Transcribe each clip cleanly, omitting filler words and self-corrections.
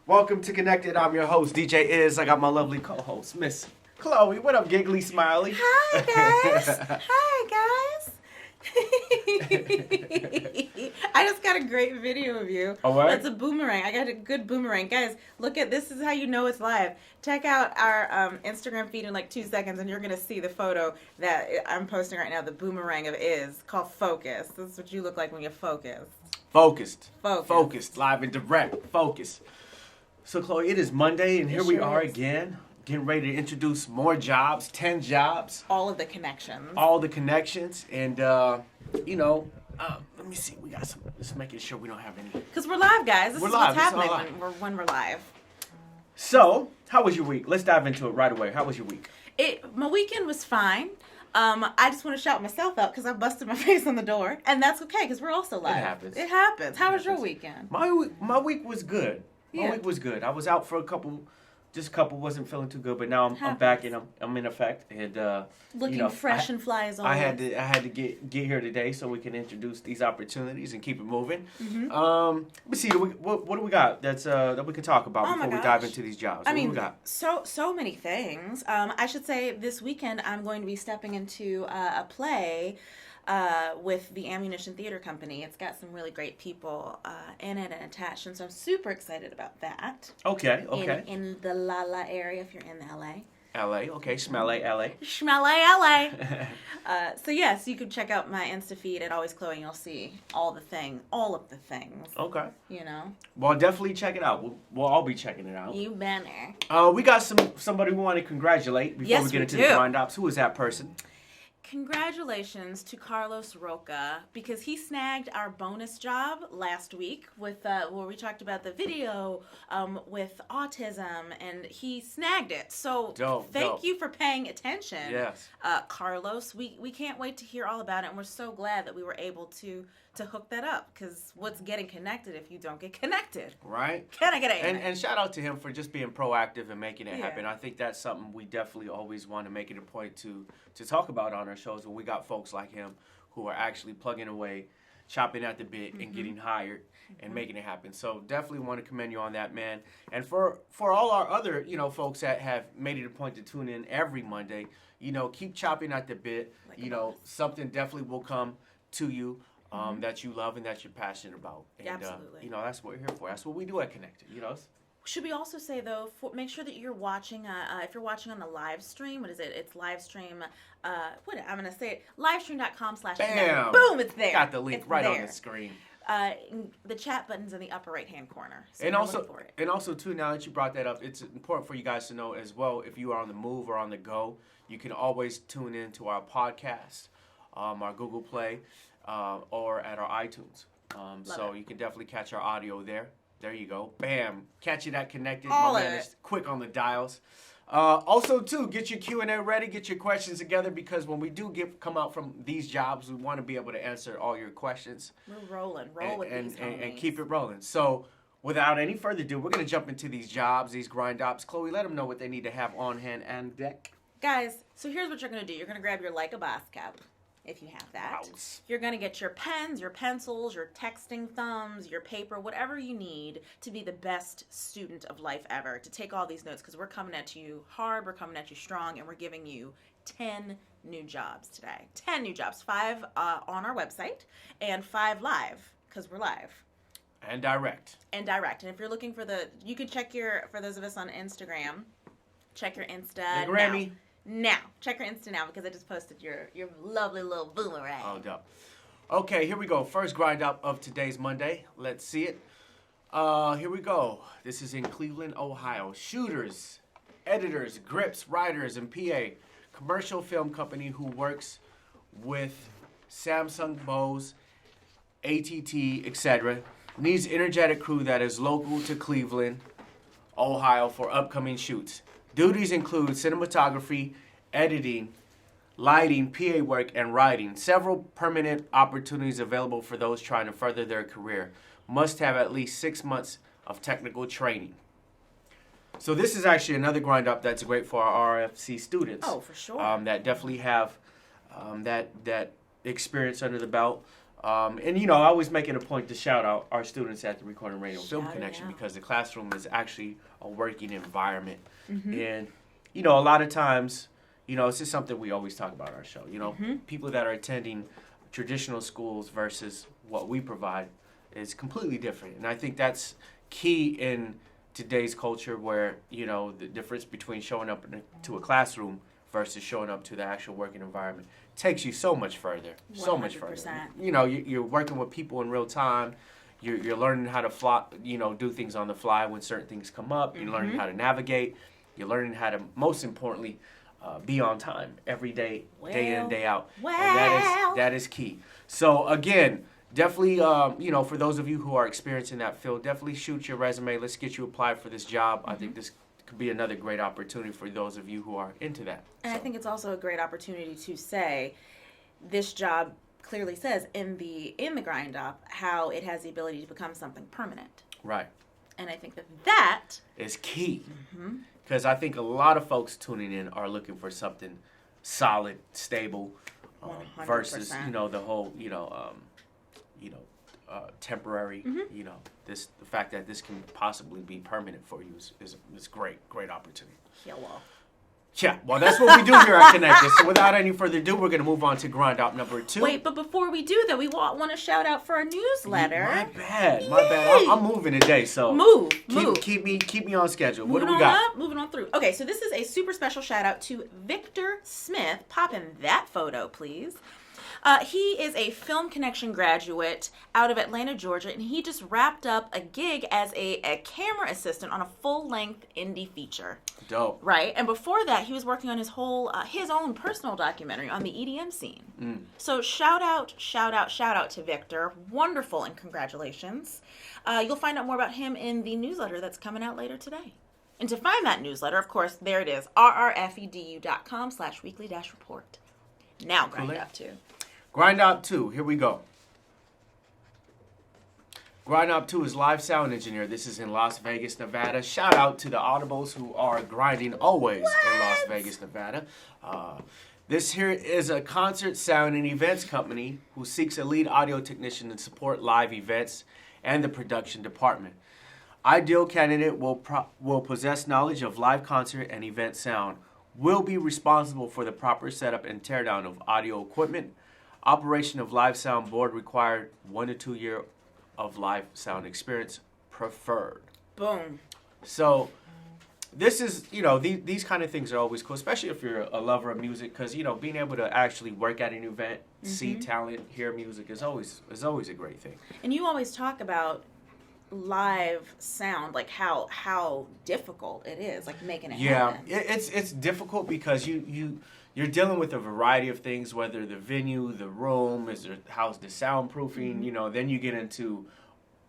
Welcome to Connected. I'm your host, DJ Iz. I got my lovely co-host, Miss Cloie. What up, giggly smiley? Hi, guys. Hi, guys. I just got a great video of you. Oh, what? That's a boomerang. I got a good boomerang. Guys, look at this. Is how you know it's live. Check out our Instagram feed in like 2 seconds, and you're going to see the photo that I'm posting right now, the boomerang of Iz, called Focus. This is what you look like when you're focused. Focused. Live and direct. Focus. So, Cloie, it is Monday, and here we are again, getting ready to introduce more jobs, 10 jobs. All of the connections. And, let me see. We got some, just making sure we don't have any. Because we're live, guys. This is live. what's happening when we're live. So, how was your week? Let's dive into it right away. How was your week? My weekend was fine. I just want to shout myself out because I busted my face on the door. And that's okay because we're also live. It happens. How was your weekend? My week was good. My week was good. I was out for a couple, wasn't feeling too good, but now I'm back and I'm in effect. And looking fresh and fly as always. I had to get here today so we can introduce these opportunities and keep it moving. Mm-hmm. Let me see. What do we got that we can talk about before we dive into these jobs? What do we got? So many things. I should say this weekend I'm going to be stepping into a play with the Ammunition Theater Company. It's got some really great people in it and attached, and so I'm super excited about that. Okay. In the La area, if you're in the LA. LA, okay, Schmelle, LA. So yes, you can check out my Insta feed at Always Cloie, and you'll see all of the things. Okay. You know. Well, definitely check it out. We'll all be checking it out. You better. We got somebody we want to congratulate before we get into the grind ops. Who is that person? Congratulations to Carlos Roca because he snagged our bonus job last week with where we talked about the video with autism, and he snagged it. So thank you for paying attention. Yes. Carlos, we can't wait to hear all about it, and we're so glad that we were able to hook that up, because what's getting connected if you don't get connected? Right. Can I get it? And shout out to him for just being proactive and making it happen. I think that's something we definitely always want to make it a point to talk about on our shows, when we got folks like him who are actually plugging away, chopping at the bit, and getting hired and making it happen. So definitely want to commend you on that, man. And for all our other, folks that have made it a point to tune in every Monday, keep chopping at the bit. Something definitely will come to you that you love and that you're passionate about. And, absolutely. That's what we're here for. That's what we do at Connected, Should we also say, though, make sure that you're watching, if you're watching on the live stream, what is it? It's live stream, I'm going to say it, livestream.com/. Boom, it's there. Got the link right on the screen. The chat button's in the upper right-hand corner. So and also, too, now that you brought that up, it's important for you guys to know as well, if you are on the move or on the go, you can always tune in to our podcast, our Google Play, or at our iTunes. So you can definitely catch our audio there. There you go. Bam. Catch it at Connected. All my man is quick on the dials. Also, too, get your Q&A ready. Get your questions together, because when we do come out from these jobs, we want to be able to answer all your questions. We're rolling. And keep it rolling. So without any further ado, we're going to jump into these jobs, these grind ops. Cloie, let them know what they need to have on hand and deck. Guys, so here's what you're going to do. You're going to grab your Like a Boss cap, if you have that. Ouch. You're going to get your pens, your pencils, your texting thumbs, your paper, whatever you need to be the best student of life ever, to take all these notes, because we're coming at you hard, we're coming at you strong, and we're giving you 10 new jobs today. 10 new jobs, 5 on our website, and 5 live, because we're live. And direct. And if you're looking for you can check for those of us on Instagram, check your Insta. The Grammy. Now, check your Insta now, because I just posted your lovely little boomerang. Oh, dope. Okay, here we go. First grind up of today's Monday. Let's see it. Here we go. This is in Cleveland, Ohio. Shooters, editors, grips, writers, and PA. Commercial film company who works with Samsung, Bose, ATT, etc. Needs energetic crew that is local to Cleveland, Ohio for upcoming shoots. Duties include cinematography, editing, lighting, PA work, and writing. Several permanent opportunities available for those trying to further their career. Must have at least 6 months of technical training. So this is actually another grind up that's great for our RFC students. Oh, for sure. That definitely have that experience under the belt. And, you know, I always make it a point to shout out our students at the Recording Radio Film Shout it Connection out. because the classroom is actually a working environment. Mm-hmm. And, you know, a lot of times, you know, it's just something we always talk about on our show. You know, Mm-hmm. people that are attending traditional schools versus what we provide is completely different. And I think that's key in today's culture where, you know, the difference between showing up to a classroom versus showing up to the actual working environment takes you so much further. So much further. 100%. You know, you're working with people in real time. You're learning how to fly, you know, do things on the fly when certain things come up. You're learning how to navigate. You're learning how to, most importantly, be on time every day, day in, day out. And that is key. So again, definitely, you know, for those of you who are experienced in that field, definitely shoot your resume. Let's get you applied for this job. I think this could be another great opportunity for those of you who are into that. And I think it's also a great opportunity to say this job clearly says in the grind up how it has the ability to become something permanent. Right. And I think that Is key. Because I think a lot of folks tuning in are looking for something solid, stable, 100%. versus, you know, the whole, temporary, you know, the fact that this can possibly be permanent for you is great opportunity. hello. Yeah, well, that's what we do here at Connected. So without any further ado, we're going to move on to grind out number 2. Wait, but before we do that, we want to shout out for our newsletter. My bad. I'm moving today, so Move. keep me on schedule. What Moving do we on got? up, moving on through. Okay, so this is a super special shout out to Victor Smith. Pop in that photo, please. He is a Film Connection graduate out of Atlanta, Georgia, and he just wrapped up a gig as a camera assistant on a full-length indie feature. Dope. Right, and before that, he was working on his own personal documentary on the EDM scene. So shout out to Victor. Wonderful, and congratulations. You'll find out more about him in the newsletter that's coming out later today. And to find that newsletter, of course, there it is, rrfedu.com/weekly-report. Now grind Cool. up to. Grind Out 2, here we go. Grind Out 2 is live sound engineer. This is in Las Vegas, Nevada. Shout out to the Audibles who are grinding always in Las Vegas, Nevada. This here is a concert sound and events company who seeks a lead audio technician to support live events and the production department. Ideal candidate will possess knowledge of live concert and event sound, will be responsible for the proper setup and teardown of audio equipment. Operation of live sound board required 1 to 2 year of live sound experience preferred. Boom. So this is, you know, these kind of things are always cool, especially if you're a lover of music, because, you know, being able to actually work at an event, see talent, hear music is always a great thing. And you always talk about live sound, like how difficult it is, like making it happen. It's difficult because you're dealing with a variety of things, whether the venue, the room, how's the soundproofing, you know, then you get into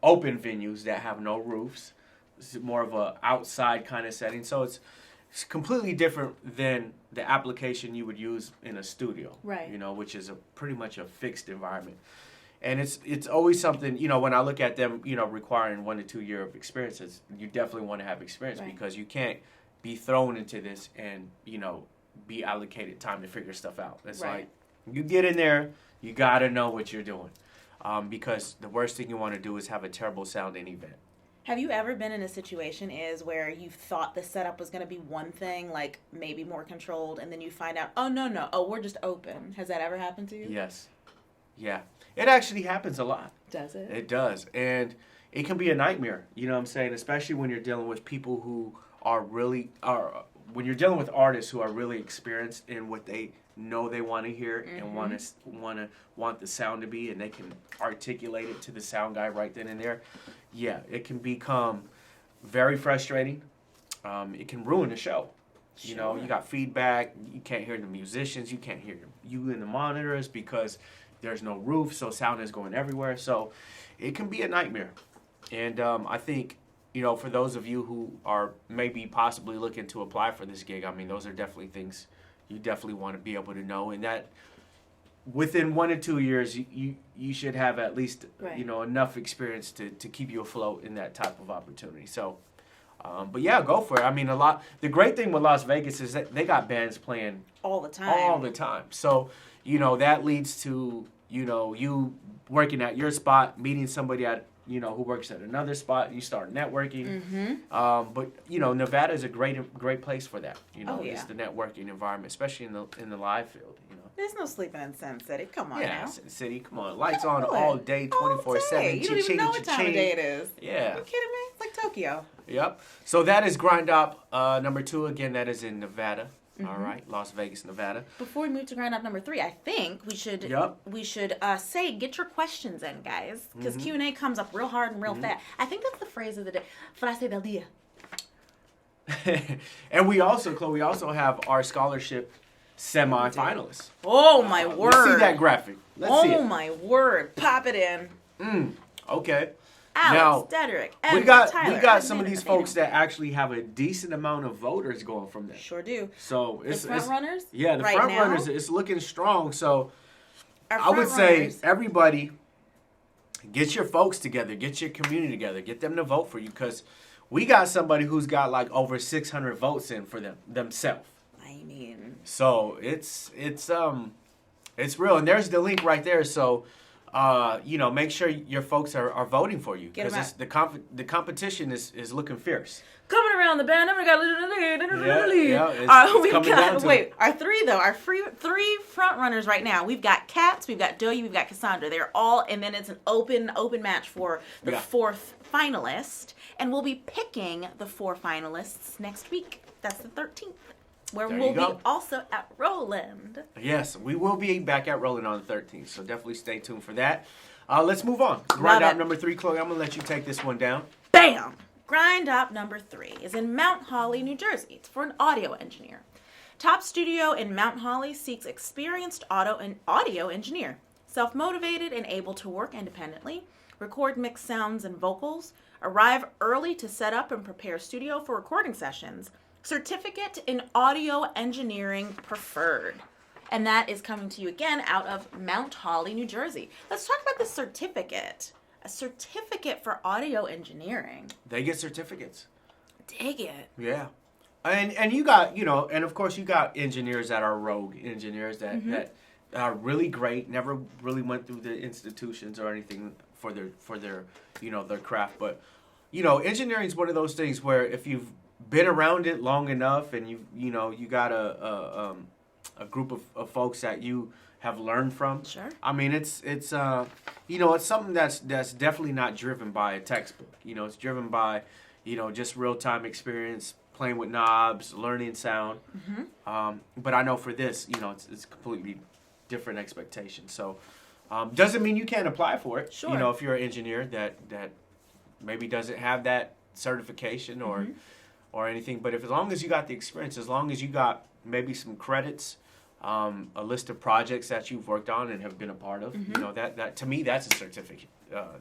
open venues that have no roofs. It's more of a outside kind of setting. So it's completely different than the application you would use in a studio. Right. You know, which is pretty much a fixed environment. And it's always something, you know, when I look at them, you know, requiring 1 to 2 year of experiences, you definitely want to have experience because you can't be thrown into this and, you know, be allocated time to figure stuff out. It's like you get in there, you got to know what you're doing because the worst thing you want to do is have a terrible sounding event. Have you ever been in a situation where you thought the setup was going to be one thing, like maybe more controlled, and then you find out, oh, we're just open? Has that ever happened to you? Yes. Yeah. It actually happens a lot. Does it? It does. And it can be a nightmare, you know what I'm saying? Especially when you're dealing with people who when you're dealing with artists who are really experienced in what they know they want to hear and want the sound to be, and they can articulate it to the sound guy right then and there. Yeah, it can become very frustrating. It can ruin the show. Sure. You know, you got feedback. You can't hear the musicians. You can't hear you in the monitors because there's no roof, so sound is going everywhere. So it can be a nightmare. And I think, you know, for those of you who are maybe possibly looking to apply for this gig, I mean, those are definitely things you definitely want to be able to know. And that within 1 to 2 years, you should have at least, you know, enough experience to keep you afloat in that type of opportunity. So, but yeah, go for it. I mean, the great thing with Las Vegas is that they got bands playing all the time. So, you know, that leads to, you working at your spot, meeting somebody at who works at another spot, you start networking. But Nevada is a great place for that. It's the networking environment, especially in the live field. There's no sleeping in Sin City. Come on Yeah, now. Sin City, come on. Lights on all day, 24/7. You don't even know what time of day it is. Yeah. Are you kidding me? It's like Tokyo. Yep. So that is Grind Up number 2. Again, that is in Nevada. All right, Las Vegas, Nevada. Before we move to Grind Up number 3, I think we should say get your questions in, guys, because Q&A comes up real hard and real fast. I think that's the phrase of the day. Frase del dia. And we also have our scholarship semi-finalists. Oh my word! Let's see that graphic. Let's see it. Oh my word! Pop it in. Okay. Alex, Dedrick, we Edward, got Tyler, some of these folks that actually have a decent amount of voters going from them. Sure do. So the front runners. Yeah, the right front now, runners is looking strong. So I would say everybody, get your folks together, get your community together, get them to vote for you, because we got somebody who's got like over 600 votes in for themselves. I mean, so it's real, and there's the link right there. So. Make sure your folks are voting for you, because the competition is looking fierce. Coming around the bend, we got our three front runners right now. We've got Katz, we've got Doya, we've got Cassandra. They're all, and then it's an open match for the 4th finalist, and we'll be picking the 4 finalists next week. That's the 13th. Where we'll be also at Roland. Yes, we will be back at Roland on the 13th, so definitely stay tuned for that. Let's move on. Grind Up number 3, Chloe, I'm going to let you take this one down. Bam! Grind Up number 3 is in Mount Holly, New Jersey. It's for an audio engineer. Top Studio in Mount Holly seeks experienced audio engineer, self-motivated and able to work independently, record mixed sounds and vocals, arrive early to set up and prepare studio for recording sessions, certificate in audio engineering preferred. And that is coming to you again out of Mount Holly, New Jersey. Let's talk about the certificate. A certificate for audio engineering. They get certificates. Dig it. Yeah. And you got, and of course you got engineers that are rogue engineers that are really great, never really went through the institutions or anything for their their craft. But, engineering is one of those things where if you've been around it long enough, and you got a group of folks that you have learned from. Sure. I mean, it's something that's definitely not driven by a textbook. It's driven by just real time experience, playing with knobs, learning sound. But I know for this, it's completely different expectations. So doesn't mean you can't apply for it. Sure. If you're an engineer that maybe doesn't have that certification or anything, but as long as you got the experience, as long as you got maybe some credits, a list of projects that you've worked on and have been a part of, that to me that's a certificate. That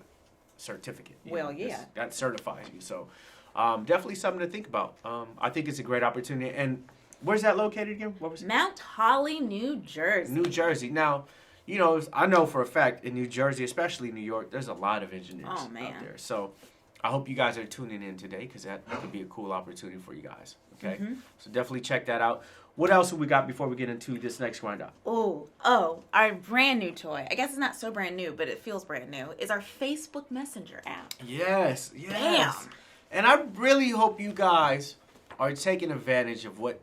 certifies you. So definitely something to think about. I think it's a great opportunity. And where's that located again? What was it? Mount Holly, New Jersey. New Jersey. Now, I know for a fact in New Jersey, especially New York, there's a lot of engineers out there. So I hope you guys are tuning in today, because that could be a cool opportunity for you guys. Okay? So definitely check that out. What else have we got before we get into this next Grind Up? Oh, our brand new toy. I guess it's not so brand new, but it feels brand new. Is our Facebook Messenger app. Yes. Bam! And I really hope you guys are taking advantage of what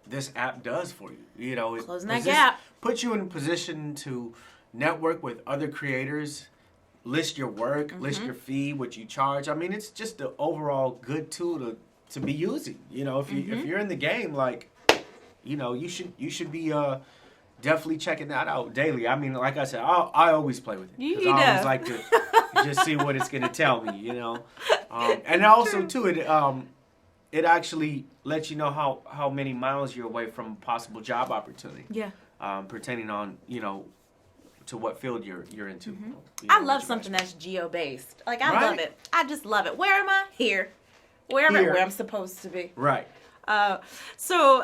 this app does for you. Closing that gap. Puts you in a position to network with other creators, list your work, list your fee, what you charge. I mean, it's just the overall good tool to be using. If you're in the game, like, you should be definitely checking that out daily. I mean, like I said, I always play with it. He I does. always like to just see what it's gonna tell me. And also too, it actually lets you know how many miles you're away from a possible job opportunity. Yeah. Pertaining on to what field you're into. I love something that's geo-based. Like, I love it. I just love it. Where am I? Here. Where I'm supposed to be. Right. So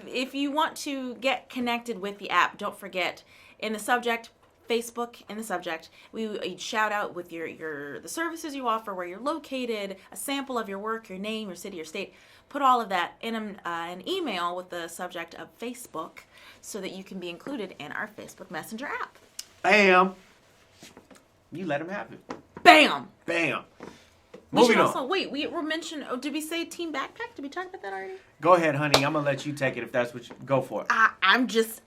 if you want to get connected with the app, don't forget, in the subject, Facebook in the subject, we shout out with the services you offer, where you're located, a sample of your work, your name, your city, your state. Put all of that in an email with the subject of Facebook, so that you can be included in our Facebook Messenger app. Bam. You let him have it. Bam. Bam. We Moving should on. also, wait, we were mentioned, did we say Team Backpack? Did we talk about that already? Go ahead, honey. I'm going to let you take it if that's what you... Go for it. I'm just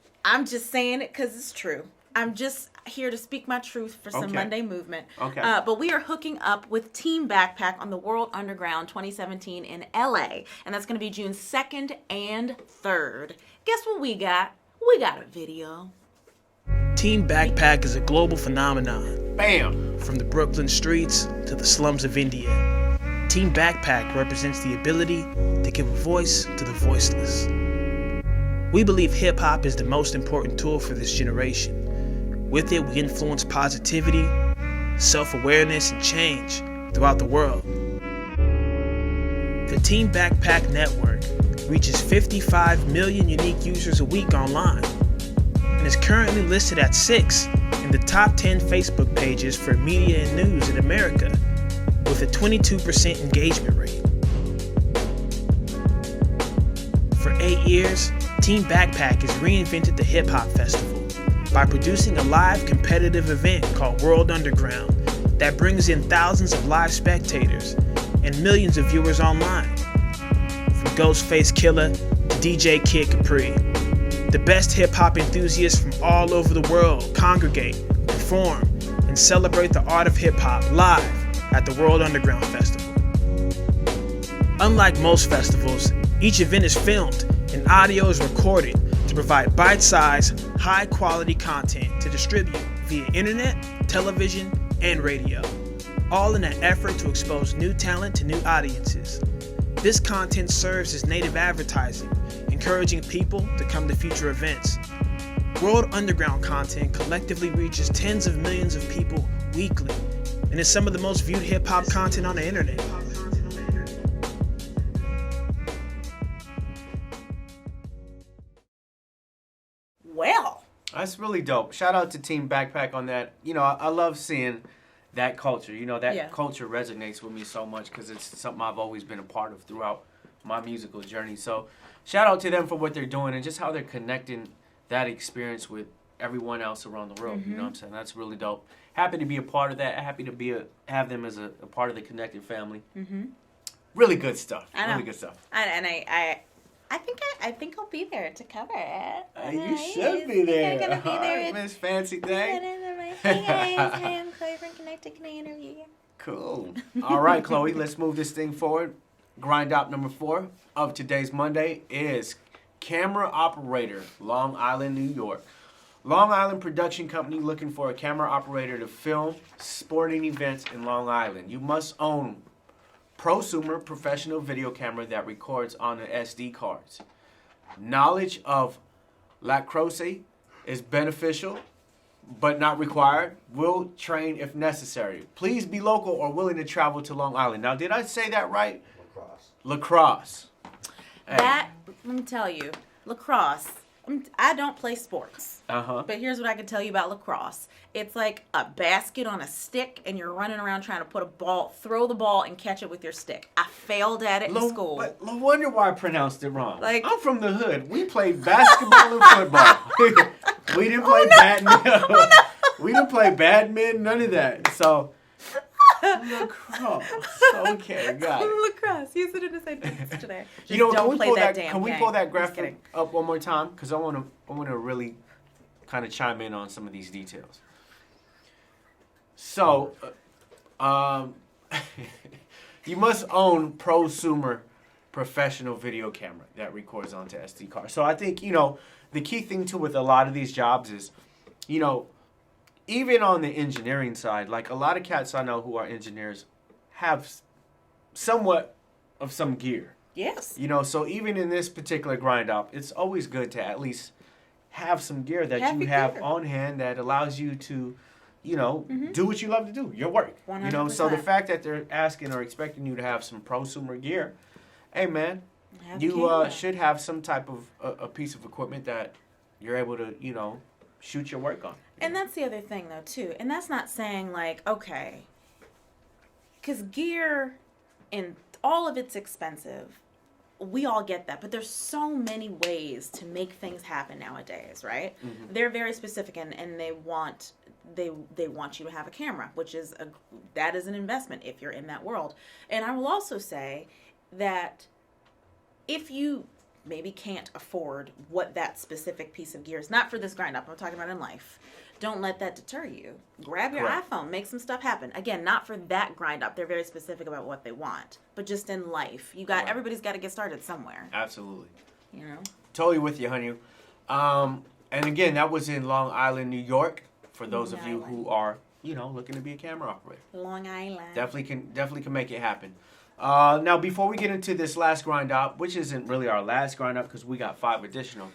saying it because it's true. I'm just here to speak my truth for some Monday movement. Okay. But we are hooking up with Team Backpack on the World Underground 2017 in LA. And that's going to be June 2nd and 3rd. Guess what we got? We got a video. Team Backpack is a global phenomenon. Bam. From the Brooklyn streets to the slums of India, Team Backpack represents the ability to give a voice to the voiceless. We believe hip-hop is the most important tool for this generation. With it, we influence positivity, self-awareness, and change throughout the world. The Team Backpack Network reaches 55 million unique users a week online and is currently listed at 6 in the top 10 Facebook pages for media and news in America, with a 22% engagement rate. For 8 years, Team Backpack has reinvented the Hip Hop Festival by producing a live competitive event called World Underground that brings in thousands of live spectators and millions of viewers online. From Ghostface Killah to DJ Kid Capri, the best hip-hop enthusiasts from all over the world congregate, perform, and celebrate the art of hip-hop live at the World Underground Festival. Unlike most festivals, each event is filmed and audio is recorded to provide bite-sized, high-quality content to distribute via internet, television, and radio, all in an effort to expose new talent to new audiences. This content serves as native advertising, encouraging people to come to future events. World Underground content collectively reaches tens of millions of people weekly, and is some of the most viewed hip-hop content on the internet. Well, That's really dope. Shout out to Team Backpack on that. You know, I love seeing that culture. You know, that culture resonates with me so much because it's something I've always been a part of throughout my musical journey. So shout out to them for what they're doing and just how they're connecting that experience with everyone else around the world. You know what I'm saying? That's really dope. Happy to be a part of that. Happy to be have them as a part of the Connected family. Really good stuff. I know. Really good stuff. I think I'll be there to cover it. You should be there. I'm gonna be there. Miss Fancy Thing. Hey guys, hi, I'm Cloie from Connected. Can I interview you? Cool. All right, Cloie, let's move this thing forward. Grind Op number 4 of today's Monday is Camera Operator, Long Island, New York. Long Island production company looking for a camera operator to film sporting events in Long Island. You must own prosumer professional video camera that records on the SD cards. Knowledge of lacrosse is beneficial but not required. Will train if necessary. Please be local or willing to travel to Long Island. Now, did I say that right? Lacrosse. Hey. That, let me tell you, lacrosse. I don't play sports. But here's what I can tell you about lacrosse. It's like a basket on a stick, and you're running around trying to throw the ball and catch it with your stick. I failed at it in school. But no wonder why I pronounced it wrong. Like, I'm from the hood. We played basketball and football. We didn't play badminton. We didn't play badminton, none of that. So, lacrosse. Okay, got it. Lacrosse. Use it in a sentence today. Just You know, don't play that damn game. Can we pull that graphic up one more time? Because I want to really kind of chime in on some of these details. So, you must own prosumer professional video camera that records onto SD cards. So I think, you know, the key thing too with a lot of these jobs is, you know, even on the engineering side, like a lot of cats I know who are engineers have somewhat of some gear. Yes. You know, so even in this particular grind up, it's always good to at least have some gear that you have on hand that allows you to, you know, do what you love to do, your work. 100%. You know, so the fact that they're asking or expecting you to have some prosumer gear, hey man, you should have some type of a piece of equipment that you're able to, you know, shoot your work on. And that's the other thing though too. And that's not saying like, okay, because gear and all of it's expensive. we all get that, but there's so many ways to make things happen nowadays, right? Mm-hmm. They're very specific, and they want you to have a camera, which is that is an investment if you're in that world. And I will also say that if you maybe can't afford what that specific piece of gear is, not for this grind up, I'm talking about in life, don't let that deter you. Grab your Correct. iPhone, make some stuff happen. Again, not for that grind up. They're very specific about what they want, but just in life, everybody's got to get started somewhere. Absolutely. You know? Totally with you, honey. And again, that was in Long Island, New York. For those of you who are, looking to be a camera operator, Long Island. definitely can make it happen. Now, before we get into this last grind up, which isn't really our last grind up because we got 5 additional.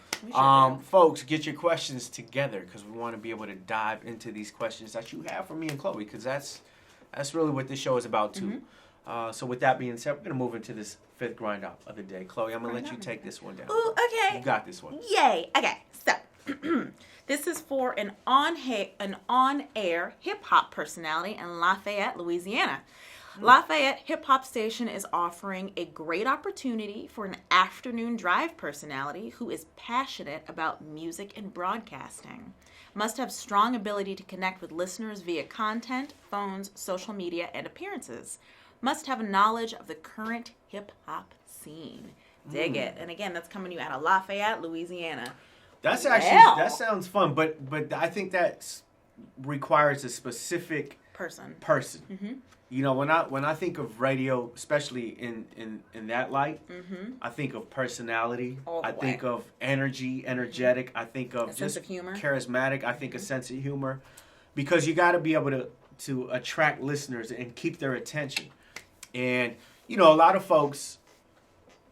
Folks, get your questions together because we want to be able to dive into these questions that you have for me and Cloie, because that's really what this show is about too. So with that being said, we're gonna move into this 5th grind up of the day. Cloie, I'm gonna let you take this one down. Ooh, okay. You got this one. Yay. Okay, so this is for an on-air hip-hop personality in Lafayette, Louisiana. Lafayette Hip Hop Station is offering a great opportunity for an afternoon drive personality who is passionate about music and broadcasting. Must have strong ability to connect with listeners via content, phones, social media, and appearances. Must have a knowledge of the current hip-hop scene. Dig it. And again, that's coming to you out of Lafayette, Louisiana. That's actually, that sounds fun, but I think that requires a specific person. Mm-hmm. When I think of radio, especially in that light, I think of personality. I think of energy, energetic. I think of sense of humor. Charismatic. I think a sense of humor, because you got to be able to attract listeners and keep their attention. And a lot of folks,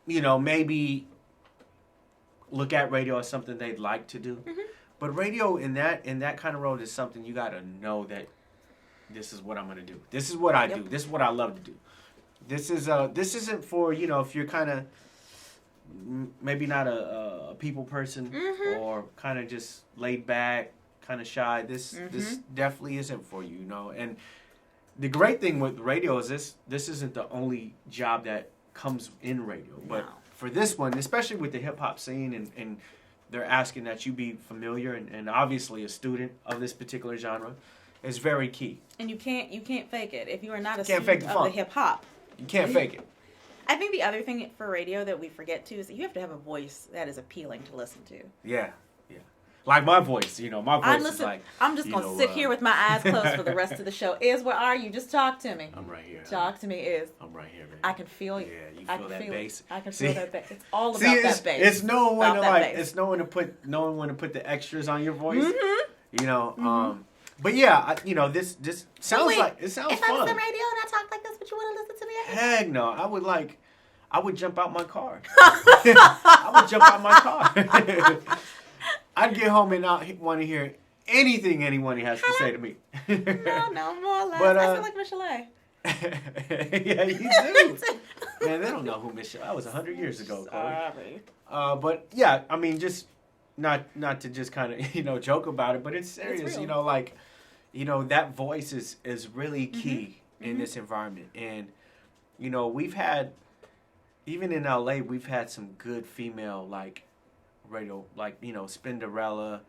maybe look at radio as something they'd like to do, but radio in that kind of role is something you got to know that. This is what I'm gonna do. This is what I do. This is what I love to do. This isn't for if you're kind of maybe not a people person or kind of just laid back, kind of shy. This definitely isn't for you. And the great thing with radio is this isn't the only job that comes in radio, but for this one, especially with the hip hop scene and they're asking that you be familiar and obviously a student of this particular genre. Is very key. And you can't fake it. If you are not a student of the hip hop, you can't fake it. I think the other thing for radio that we forget too is that you have to have a voice that is appealing to listen to. Yeah. Like my voice, my voice is like. I'm just gonna sit here with my eyes closed for the rest of the show. Where are you? Just talk to me. I'm right here. Talk to me, I'm right here, baby. I can feel you. Yeah, you feel that bass. I can feel that bass. It's all about that bass. It's knowing when to put the extras on your voice. But yeah, this sounds it sounds if fun. I was on radio and I talked like this, would you want to listen to me? Heck no, I would jump out my car. I would jump out my car. I'd get home and not want to hear anything anyone has to say to me. No more or less. But, I feel like Michelle. Yeah, you do. Man, they don't know who Michelle. That was 100 years ago. Sorry. But yeah, I mean, just not to just kind of joke about it, but it's serious. That voice is really key in this environment, and we've had even in LA we've had some good female radio Spinderella.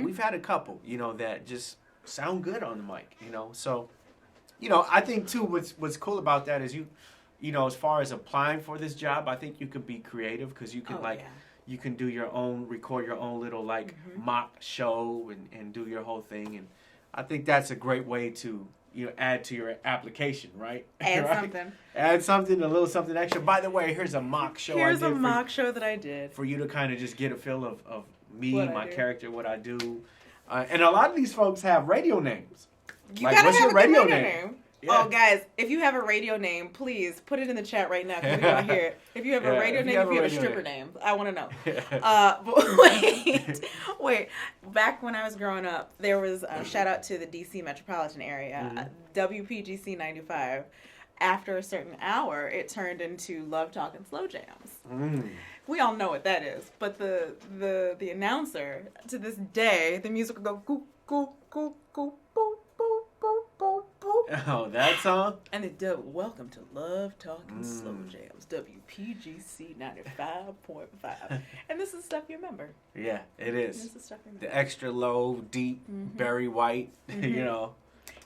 We've had a couple that just sound good on the mic. So I think too what's cool about that is as far as applying for this job, I think you could be creative because you can you can do record your own little mock show and do your whole thing, and I think that's a great way to add to your application, right? Add something, a little something extra. By the way, here's a mock show. Here's a mock show that I did for you to kind of just get a feel of me, my character, what I do, and a lot of these folks have radio names. You gotta what's have your a radio name? Yeah. Oh, guys, if you have a radio name, please put it in the chat right now because we want to hear it. If you have a radio name, if you have a stripper name, I want to know. But wait. Back when I was growing up, there was a shout out to the DC metropolitan area, WPGC 95. After a certain hour, it turned into Love Talk and Slow Jams. We all know what that is, but the announcer, to this day, the music will go, goo, goo, goo, goo, boo, boo, boo, boo, boo. Oh, that song? And welcome to Love Talking Slow Jams, WPGC 95.5. And this is stuff you remember. Yeah, it is. This is stuff you remember. The extra low, deep, Barry White, you know.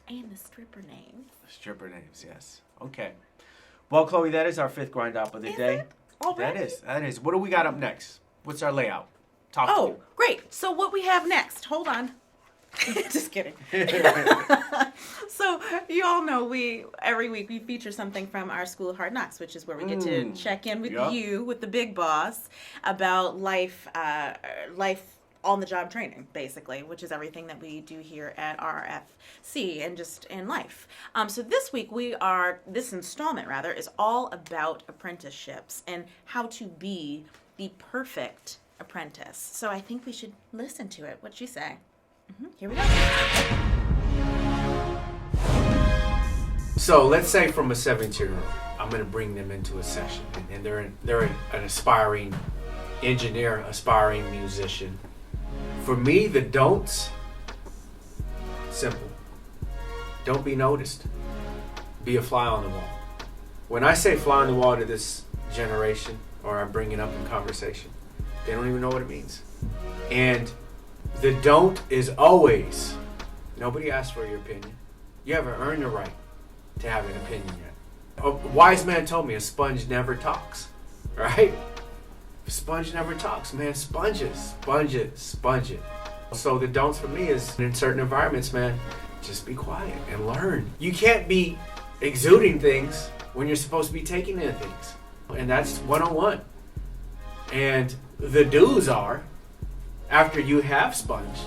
And the stripper names. Stripper names, yes. Okay. Well, Chloe, that is our 5th grind up of the day. It? Already? That is. What do we got up next? What's our layout? Talk to me. Great. So what we have next, hold on. Just kidding. So you all know every week we feature something from our School of Hard Knocks, which is where we get to check in with you, with the big boss, about life on the job training, basically, which is everything that we do here at RFC and just in life. So this week this installment is all about apprenticeships and how to be the perfect apprentice. So I think we should listen to it. What you say? Here we go. So let's say from a 17-year-old, I'm going to bring them into a session, and they're an aspiring engineer, aspiring musician. For me, the don'ts, simple. Don't be noticed. Be a fly on the wall. When I say fly on the wall to this generation, or I bring it up in conversation, they don't even know what it means. And the don't is always, nobody asked for your opinion. You haven't earned the right to have an opinion yet. A wise man told me a sponge never talks, right? A sponge never talks, man. Sponge it. So the don'ts for me is, in certain environments, man, just be quiet and learn. You can't be exuding things when you're supposed to be taking in things. And that's one-on-one. And the do's are, after you have sponge,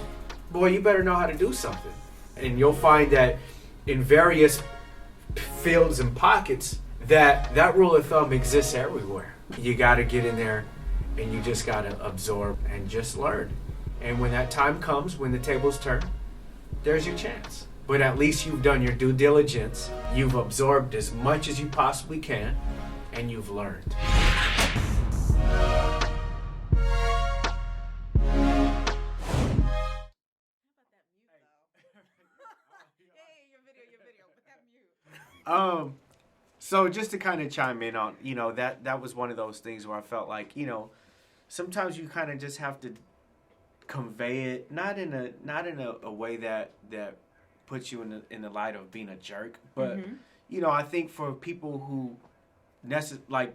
boy, you better know how to do something. And you'll find that in various fields and pockets, that rule of thumb exists everywhere. You got to get in there and you just got to absorb and just learn. And when that time comes, when the tables turn, there's your chance. But at least you've done your due diligence, you've absorbed as much as you possibly can, and you've learned. So just to kind of chime in on, that was one of those things where I felt like, sometimes you kind of just have to convey it, not in a way that puts you in the light of being a jerk, but I think for people who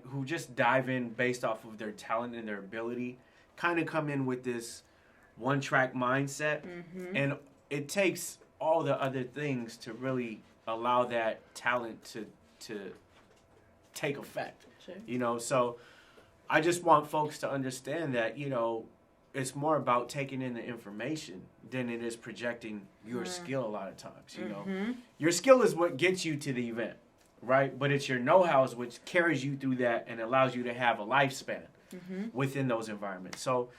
who just dive in based off of their talent and their ability, kind of come in with this one-track mindset, and it takes all the other things to really allow that talent to take effect. Sure. So I just want folks to understand that, it's more about taking in the information than it is projecting your skill a lot of times, Your skill is what gets you to the event, right? But it's your know-how which carries you through that and allows you to have a lifespan within those environments. So,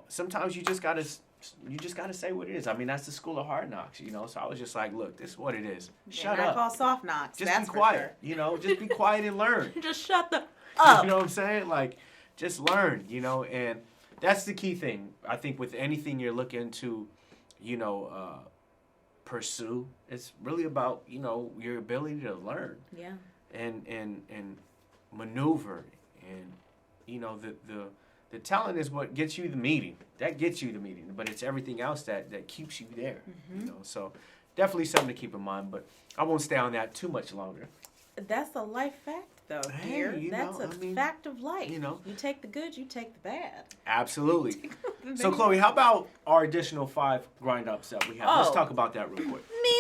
sometimes you just gotta say what it is. I mean, that's the School of Hard Knocks, So I was just like, look, this is what it is. Shut up. Call soft knocks. Just that's be quiet. Sure. Just be quiet and learn. Just shut the up. You know what I'm saying? Like, just learn. And that's the key thing. I think with anything you're looking to, pursue, it's really about your ability to learn. Yeah. And maneuver, and the talent is what gets you the meeting. That gets you the meeting, but it's everything else that keeps you there. So definitely something to keep in mind. But I won't stay on that too much longer. That's a life fact, though, dear. That's a fact of life. You take the good, you take the bad. Absolutely. So, Chloe, how about our additional 5 grind-ups that we have? Let's talk about that real quick. Me.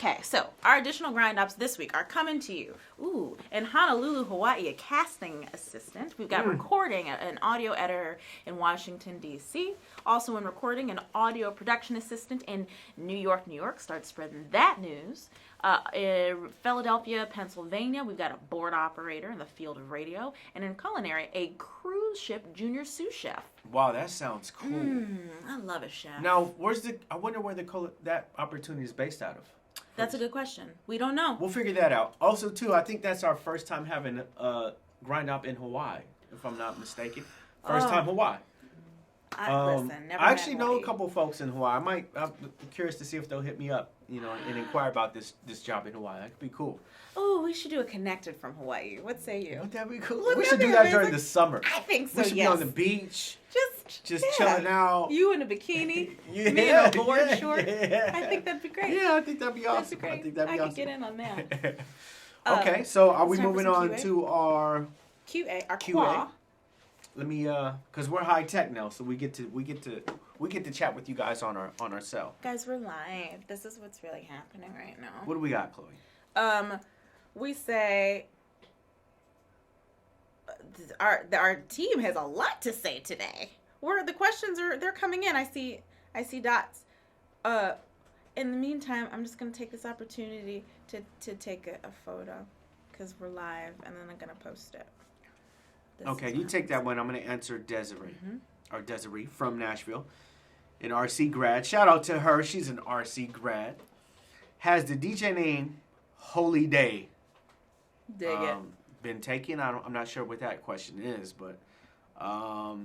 Okay, so our additional grind-ups this week are coming to you. In Honolulu, Hawaii, a casting assistant. We've got recording, an audio editor in Washington, D.C. Also in recording, an audio production assistant in New York. Start spreading that news. In Philadelphia, Pennsylvania, we've got a board operator in the field of radio. And in culinary, a cruise ship junior sous chef. Wow, that sounds cool. I love a chef. Now, I wonder where that opportunity is based out of. That's a good question. We don't know. We'll figure that out. Also, too, I think that's our first time having a grind up in Hawaii, if I'm not mistaken. First time Hawaii. Listen, never I actually met know a Hawaii. couple folks in Hawaii. I'm curious to see if they'll hit me up, and inquire about this job in Hawaii. That could be cool. Oh, we should do a connected from Hawaii. What say you? Wouldn't that be cool? Wouldn't We that should be do that during amazing? the summer. I think so. We should be on the beach, just chilling out. You in a bikini, Yeah, me in a board yeah, short. yeah. I think that'd be great. Yeah, I think that'd be That'd awesome. be great. I think that'd be I awesome. could get in on that. Okay, so are we it's time for moving some on QA? to our QA, our QA? QA. Let me because we're high tech now, so we get to chat with you guys on our cell. Guys, we're live. This is what's really happening right now. What do we got, Chloe? We say our team has a lot to say today. The questions they're coming in. I see dots. In the meantime, I'm just gonna take this opportunity to take a photo because we're live, and then I'm gonna post it. Okay, you take that one. I'm going to answer Desiree, or Desiree from Nashville, an RC grad. Shout out to her. She's an RC grad. Has the DJ name Holy Day Dig it. been taken? I'm not sure what that question is, but I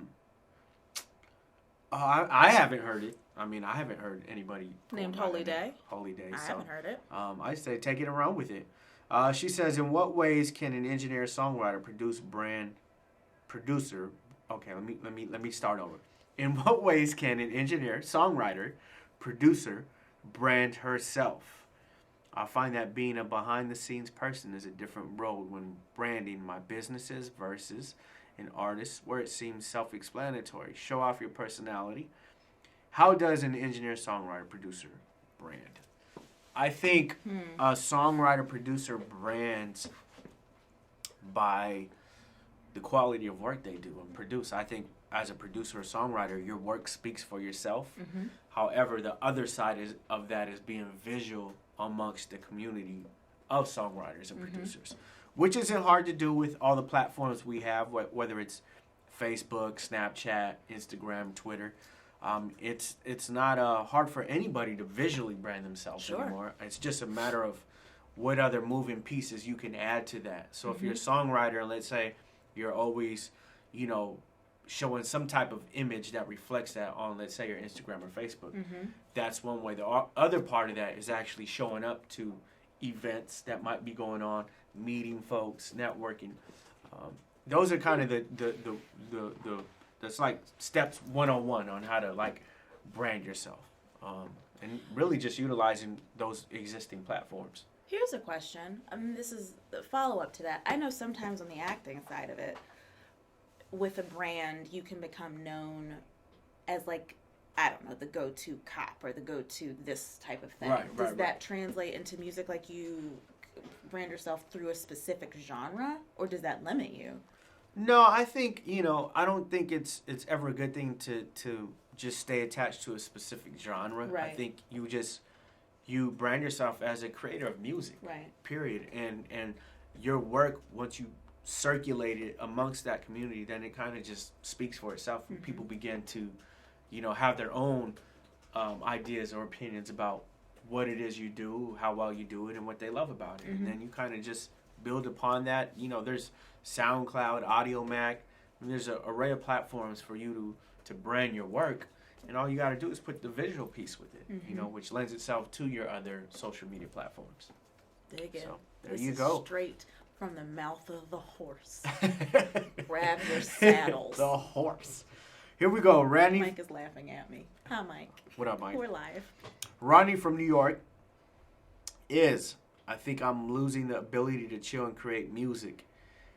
haven't heard it. I mean, I haven't heard anybody Named call Holy that name Day? Holy Day. I haven't heard it. I say take it and run with it. She says, in what ways can an engineer, songwriter, producer? Okay, let me start over. In what ways can an engineer, songwriter, producer brand herself? I find that being a behind-the-scenes person is a different road when branding my businesses versus an artist, where it seems self-explanatory. Show off your personality. How does an engineer, songwriter, producer brand? I think a songwriter, producer brands by the quality of work they do and produce. I think as a producer or songwriter, your work speaks for yourself. However, the other side of that is being visual amongst the community of songwriters and producers, which isn't hard to do with all the platforms we have, whether it's Facebook, Snapchat, Instagram, Twitter. It's not hard for anybody to visually brand themselves anymore. It's just a matter of what other moving pieces you can add to that. So if you're a songwriter, and let's say you're always, showing some type of image that reflects that on, let's say, your Instagram or Facebook. That's one way. The other part of that is actually showing up to events that might be going on, meeting folks, networking. Those are kind of the that's like steps 101 on how to like brand yourself, and really just utilizing those existing platforms. Here's a question. This is the follow-up to that. I know sometimes on the acting side of it, with a brand, you can become known as, like, I don't know, the go-to cop or the go-to this type of thing. Does that translate into music, like you brand yourself through a specific genre, or does that limit you? No, I think, I don't think it's ever a good thing to just stay attached to a specific genre. Right. I think you brand yourself as a creator of music, period. And your work, once you circulate it amongst that community, then it kind of just speaks for itself. And people begin to, have their own ideas or opinions about what it is you do, how well you do it, and what they love about it. And then you kind of just build upon that. There's SoundCloud, Audio Mac, and there's an array of platforms for you to brand your work. And all you got to do is put the visual piece with it, which lends itself to your other social media platforms. Dig it. So there you go. Straight from the mouth of the horse. Grab your saddles. The horse. Here we go. Randy. Mike is laughing at me. Hi, Mike. What up, Mike? We're live. Ronnie from New York I think I'm losing the ability to chill and create music.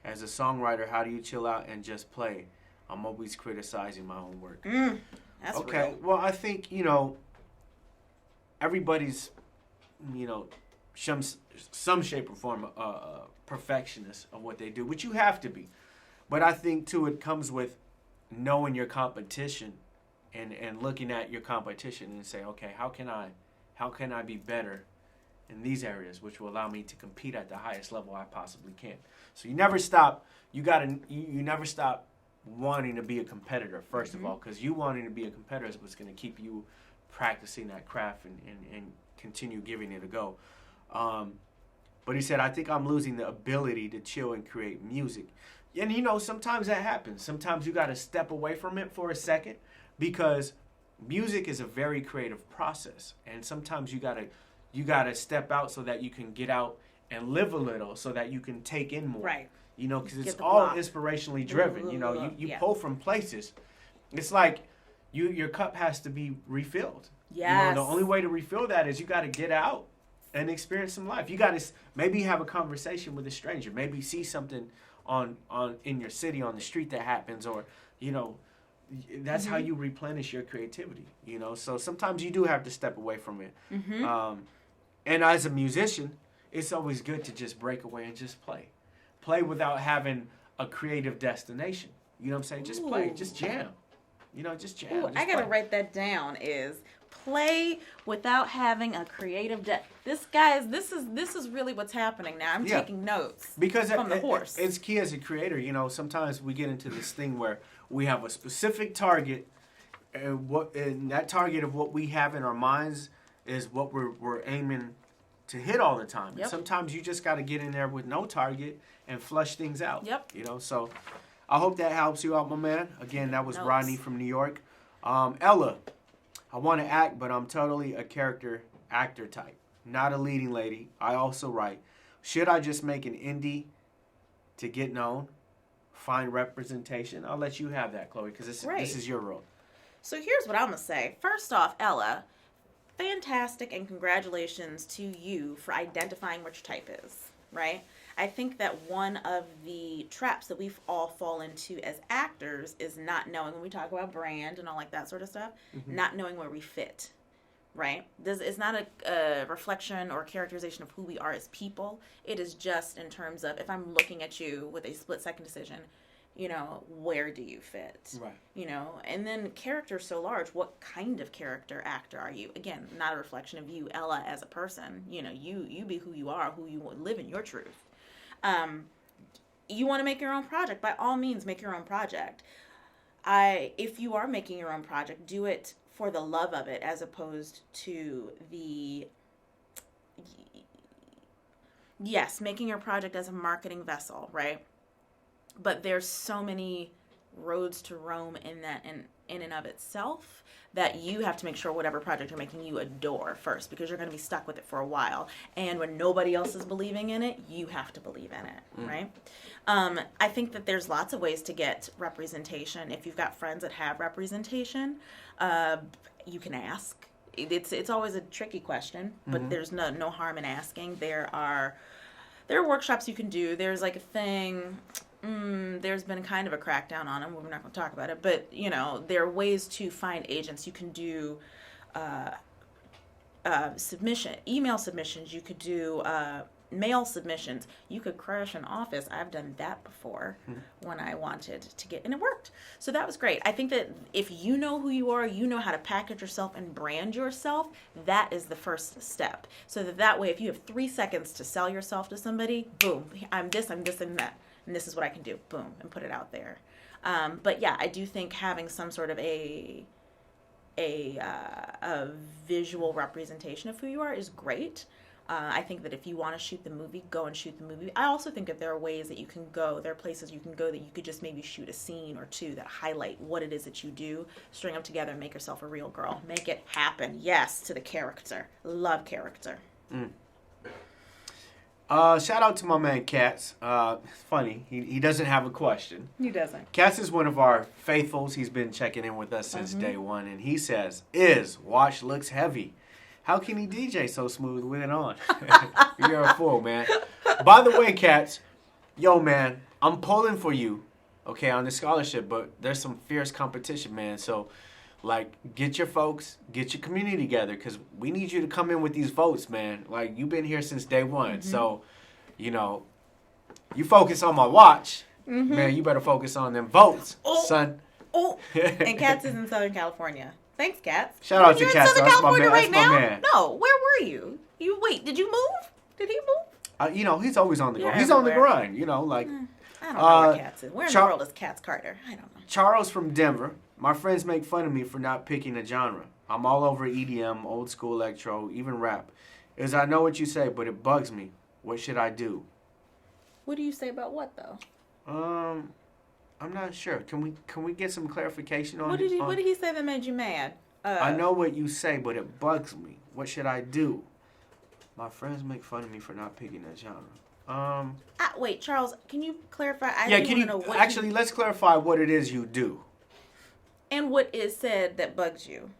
As a songwriter, how do you chill out and just play? I'm always criticizing my own work. That's okay. real. Well, I think, everybody's, some shape or form perfectionist of what they do, which you have to be. But I think, too, it comes with knowing your competition and looking at your competition and say, okay, how can I be better in these areas, which will allow me to compete at the highest level I possibly can. So you never stop. You never stop wanting to be a competitor, first of all, because you wanting to be a competitor is what's going to keep you practicing that craft and continue giving it a go. But he said, I think I'm losing the ability to chill and create music. And, sometimes that happens. Sometimes you got to step away from it for a second. because music is a very creative process, and sometimes you gotta step out so that you can get out and live a little, so that you can take in more. Right. You know, because it's Get the all block. inspirationally driven. You know, you Yeah. pull from places. It's like your cup has to be refilled. Yes. You know, the only way to refill that is you got to get out and experience some life. You got to maybe have a conversation with a stranger. Maybe see something on in your city on the street that happens, or you know, that's how you replenish your creativity. You know, so sometimes you do have to step away from it. And as a musician, it's always good to just break away and just play without having a creative destination. You know what I'm saying? Just play, just jam. You know, just jam. Ooh, just I gotta play. write that down. Is play without having a creative This is really what's happening now. I'm Yeah. taking notes Because from the horse. it's key as a creator. You know, sometimes we get into this thing where we have a specific target, and that target of what we have in our minds is what we're aiming to hit all the time. Yep. And sometimes you just got to get in there with no target and flush things out. Yep. You know, so I hope that helps you out, my man. Again, that was Notes. Rodney from New York. Ella, I want to act, but I'm totally a character actor type, not a leading lady. I also write. Should I just make an indie to get known, find representation? I'll let you have that, Cloie, because Right. this is your role. So here's what I'm gonna say. First off, Ella, fantastic and congratulations to you for identifying what your type is, right? I think that one of the traps that we all fall into as actors is not knowing, when we talk about brand and all like that sort of stuff, not knowing where we fit, right? It's not a reflection or characterization of who we are as people. It is just in terms of, if I'm looking at you with a split-second decision, you know, where do you fit? Right. You know, and then character so large, what kind of character actor are you? Again, not a reflection of you, Ella, as a person. You know, you be who you are, who you live in your truth. You want to make your own project, by all means, make your own project. If you are making your own project, do it for the love of it, as opposed to making your project as a marketing vessel, right? But there's so many roads to Rome in and of itself, that you have to make sure whatever project you're making you adore first, because you're going to be stuck with it for a while. And when nobody else is believing in it, you have to believe in it, right? I think that there's lots of ways to get representation. If you've got friends that have representation, you can ask. It's always a tricky question, but there's no harm in asking. There are workshops you can do. There's like a thing. There's been kind of a crackdown on them. We're not going to talk about it, but you know, there are ways to find agents. You can do email submissions. You could do mail submissions. You could crash an office. I've done that before when I wanted to get, and it worked. So that was great. I think that if you know who you are, you know how to package yourself and brand yourself, that is the first step. So that way, if you have 3 seconds to sell yourself to somebody, boom, I'm this, and that. And this is what I can do, boom, and put it out there. But yeah, I do think having some sort of a visual representation of who you are is great. I think that if you want to shoot the movie, go and shoot the movie. I also think that there are ways that you can go, there are places you can go that you could just maybe shoot a scene or two that highlight what it is that you do, string them together, and make yourself a real girl. Make it happen, yes, to the character. Love character. Shout out to my man Katz. It's funny, he doesn't have a question. Who doesn't? Katz is one of our faithfuls. He's been checking in with us since day one, and he says, watch looks heavy. How can he DJ so smooth with it on? You're a fool, man. By the way, Katz, yo, man, I'm pulling for you, okay, on the scholarship, but there's some fierce competition, man. So, like, get your folks, get your community together, because we need you to come in with these votes, man. Like, you've been here since day one. So, you know, you focus on my watch, man, you better focus on them votes, son. Oh, and Katz is in Southern California. Thanks, Katz. Shout out to You're Katz. in Southern That's my California man. right That's my now? man. No, where were you? Wait, did you move? Did he move? You know, he's always on the go. You're He's on the everywhere. grind, you know, like. I don't know where Katz is. Where in the world is Katz Carter? I don't know. Charles from Denver. My friends make fun of me for not picking a genre. I'm all over EDM, old school electro, even rap. I know what you say, but it bugs me. What should I do? What do you say about what, though? I'm not sure. Can we get some clarification on What it? did he say that made you mad? I know what you say, but it bugs me. What should I do? My friends make fun of me for not picking that genre. Wait, Charles, can you clarify? Let's clarify what it is you do. And what is said that bugs you?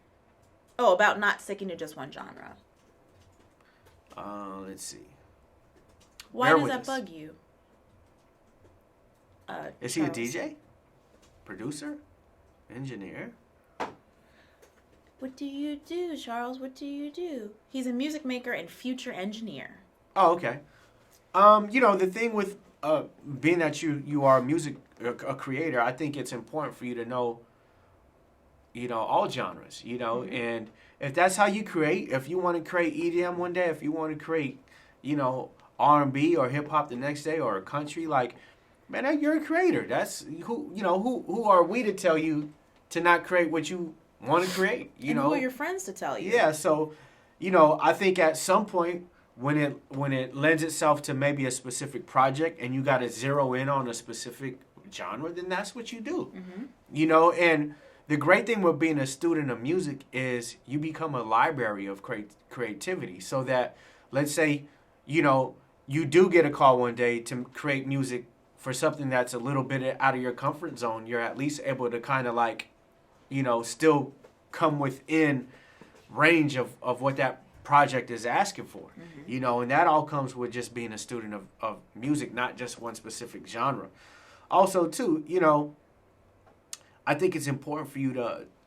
Oh, about not sticking to just one genre. Let's see. Why does that bug you? Is he a DJ? Producer? Engineer? What do you do, Charles? What do you do? He's a music maker and future engineer. Oh, okay. The thing with being that you are a creator, I think it's important for you to know, all genres, Mm-hmm. and if that's how you create, if you want to create EDM one day, if you want to create, R&B or hip hop the next day or country, like, man, you're a creator. That's who are we to tell you to not create what you want to create, and who are your friends to tell you? Yeah, so, I think at some point when it lends itself to maybe a specific project and you got to zero in on a specific genre, then that's what you do. Mm-hmm. And the great thing with being a student of music is you become a library of creativity. So that, let's say, you do get a call one day to create music for something that's a little bit out of your comfort zone, you're at least able to kind of like, still come within range of what that project is asking for. Mm-hmm. And that all comes with just being a student of music, not just one specific genre. Also, too, I think it's important for you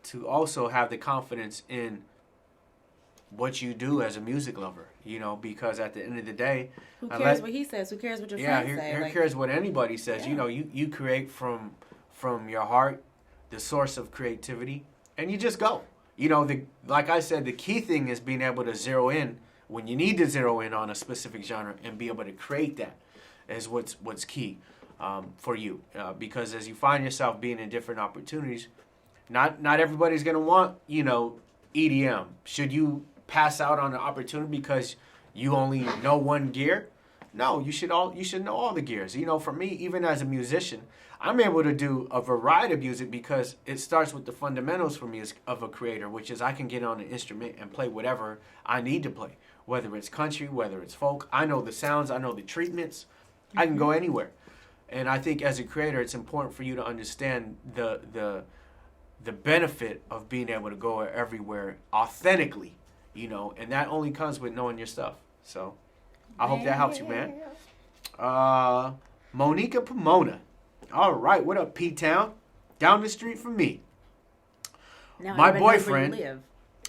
to also have the confidence in what you do as a music lover, because at the end of the day, who cares what he says? Who cares what your friends say? Who cares what anybody says? Yeah. You create from your heart, the source of creativity, and you just go. Like I said, the key thing is being able to zero in when you need to zero in on a specific genre and be able to create that is what's key for you. Because as you find yourself being in different opportunities, not everybody's gonna want EDM. Should you pass out on an opportunity because you only know one gear? No, you should know all the gears. For me, even as a musician, I'm able to do a variety of music because it starts with the fundamentals for me of a creator, which is I can get on an instrument and play whatever I need to play, whether it's country, whether it's folk. I know the sounds, I know the treatments. I can go anywhere. And I think as a creator, it's important for you to understand the benefit of being able to go everywhere authentically, and that only comes with knowing your stuff. So I hope that helps you, man. Monica Pomona. All right, what up, P-Town? Down the street from me. Now My everybody knows where you boyfriend. live.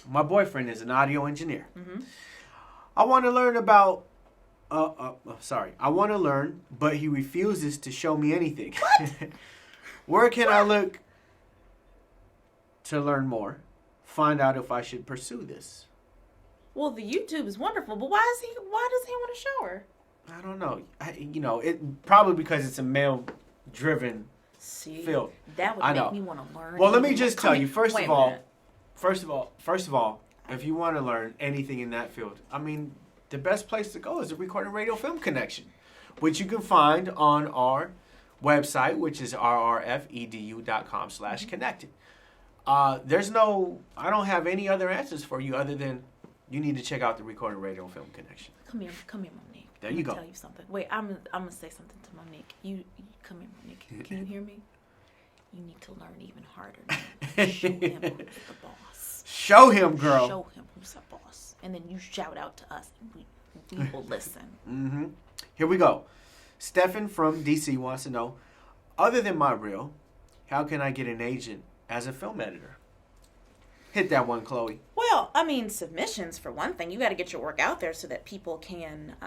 My boyfriend is an audio engineer. Mm-hmm. I want to learn about. I want to learn, but he refuses to show me anything. Where can I look to learn more? Find out if I should pursue this. Well, the YouTube is wonderful, but why does he want to show her? I don't know. It probably because it's a male-driven field. That would I make know. me want to learn. Well, let me just tell you. First Wait of a all, minute. if you want to learn anything in that field, I mean, the best place to go is the Recording Radio Film Connection, which you can find on our website, which is rrfedu.com/connected. I don't have any other answers for you other than you need to check out the Recording Radio Film Connection. Come here, Monique. There you go. Tell you something. Wait, I'm gonna say something to Monique. You come here, Monique. Can you hear me? You need to learn even harder. Now. Show him who's the boss. Show him, girl. Show him who's the boss, and then you shout out to us, and we will listen. Mm-hmm. Here we go. Stefan from DC wants to know, other than my reel, how can I get an agent as a film editor? Hit that one, Cloie. Well, I mean, submissions for one thing. You got to get your work out there so that people can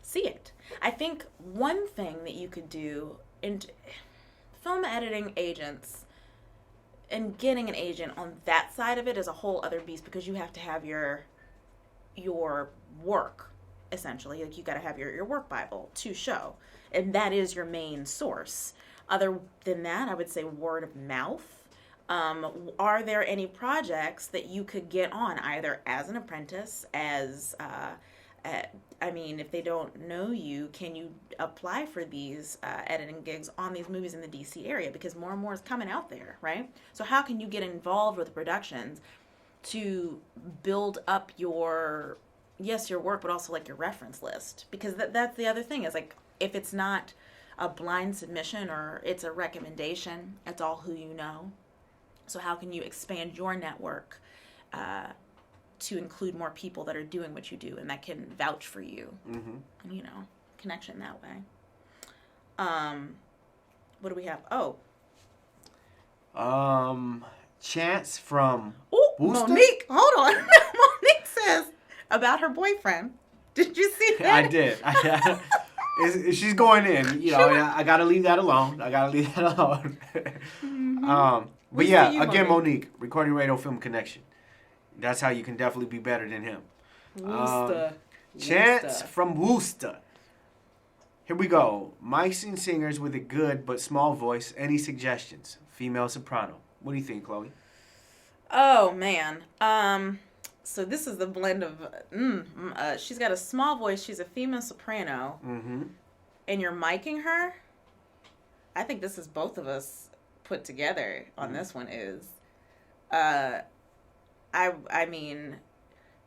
see it. I think one thing that you could do in film editing agents and getting an agent on that side of it is a whole other beast because you have to have your work essentially. Like you got to have your work Bible to show, and that is your main source. Other than that, I would say word of mouth. Are there any projects that you could get on either as an apprentice, as I mean, if they don't know you, can you apply for these editing gigs on these movies in the DC area? Because more and more is coming out there, right? So how can you get involved with productions to build up your work, but also like your reference list? Because that's the other thing is like, if it's not a blind submission or it's a recommendation, it's all who you know. So how can you expand your network to include more people that are doing what you do and that can vouch for you? Mm-hmm. And, you know, connection that way. What do we have? Chance from Ooh, Monique, hold on. Monique says about her boyfriend. Did you see that? I did. She's going in. You know, I got to leave that alone. Mm-hmm. But yeah, again, Monique, Recording Radio Film Connection. That's how you can definitely be better than him. Worcester. Chance from Worcester. Here we go. Mics and singers with a good but small voice. Any suggestions? Female soprano. What do you think, Chloe? Oh, man. So this is the blend of... she's got a small voice. She's a female soprano. Mm-hmm. And you're miking her? I think this is both of us put together on this one is... I mean,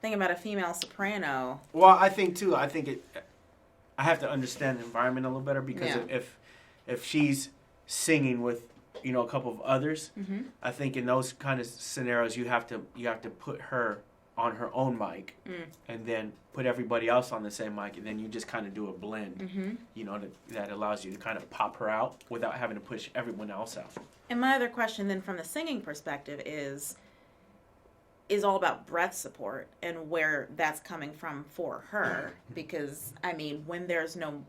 think about a female soprano. Well, I think I have to understand the environment a little better because if she's singing with, you know, a couple of others, mm-hmm. I think in those kind of scenarios you have to put her on her own mic and then put everybody else on the same mic, and then you just kind of do a blend, mm-hmm. you know, that allows you to kind of pop her out without having to push everyone else out. And my other question then from the singing perspective is all about breath support and where that's coming from for her. Because, I mean, when there's no